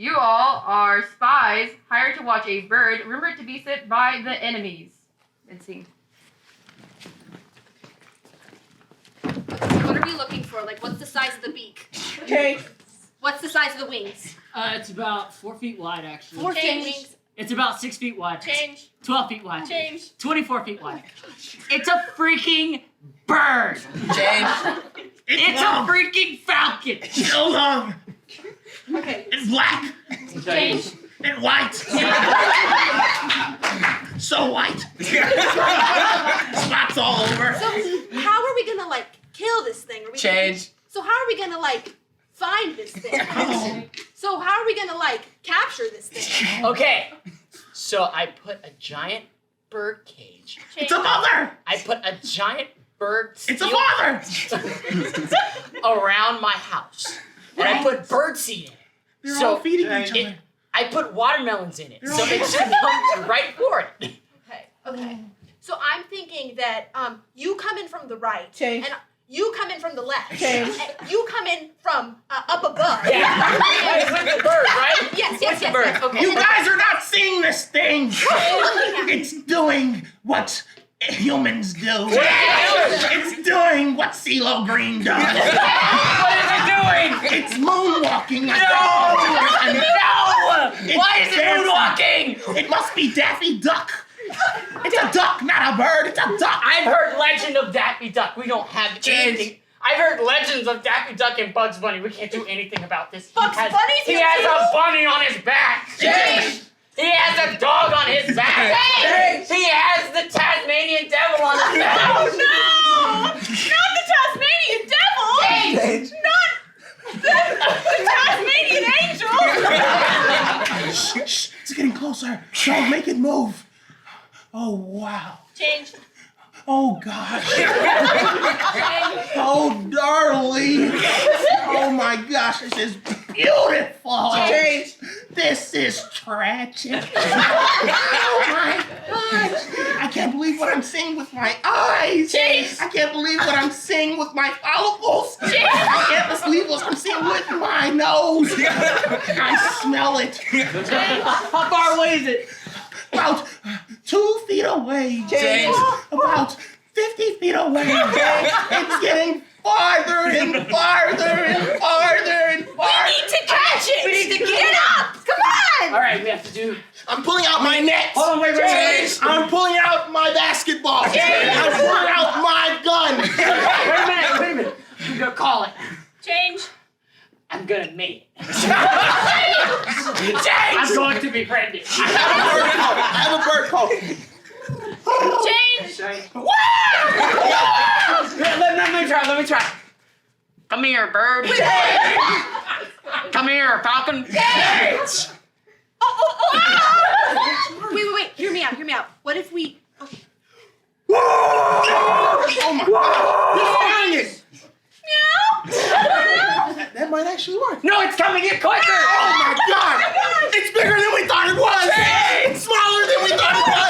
You all are spies hired to watch a bird rumored to be sent by the enemies. Let's see. What are we looking for? Like, what's the size of the beak? Okay. What's the size of the wings? It's about 4 feet wide, actually. 4 feet wings. It's about 6 feet wide. Change. 12 feet wide. Change. 24 feet wide. It's a freaking bird. Change. It's a freaking falcon. So long. Okay. And black. Change. And white. So white. Spots all over. So, how are we gonna, like, kill this thing? Are we Change. So, how are we gonna, like, find this thing? So, how are we gonna, like, capture this thing? Okay, so I put a giant bird cage. It's a mother. I put a giant bird It's a steel father. around my house. And I put birdseed in it. They're So all feeding each other. I put watermelons in it. So they just come right for it. Okay. So, I'm thinking that, you come in from the right. Change. And you come in from the left. Change. And you come in from up above. Yeah. With the bird, right? Yes. bird. Okay. You guys are not seeing this thing. It's doing what humans do. It's doing what CeeLo Green does. What is it doing? It's moonwalking. No! It's Why is it dancing. moonwalking? It must be Daffy Duck. It's a duck, not a bird. It's a duck. I've heard Legend of Daffy Duck. We don't have anything. I've heard legends of Daffy Duck and Bugs Bunny. We can't do anything about this. Bugs Bunny's He here has too? a bunny on his back. Change. He has a dog on his back. Change. He has the Tasmanian devil on his back. Oh no! Not the Tasmanian devil! Change. Not the Tasmanian angel! Shh, it's getting closer. Don't make it move. Oh, wow. Change. Oh, gosh. Oh, darling. Oh, my gosh, this is beautiful. Change. This is tragic. Oh, my gosh. I can't believe what I'm seeing with my eyes. I can't believe what I'm seeing with my follicles. I can't believe what I'm seeing with my nose. I smell it. How far away is it? About 2 feet away. Change. About 50 feet away. It's getting farther and farther and farther and farther. We need to catch it! We need to get up! Come on! All right, we have to do. I'm pulling out my net. Hold on, wait. I'm pulling out my basketball. I'm pulling out my gun. Wait a minute. I'm gonna call it. Change. I'm gonna make it. Change. I'm going to be pregnant. I have a bird call. Change. Let me try. Come here, bird. Come here, falcon. Wait. Hear me out. What if we... Oh my God. You're flying it. That might actually work. No, it's coming in quicker. Oh my God. It's bigger than we thought it was. It's smaller than we thought it was.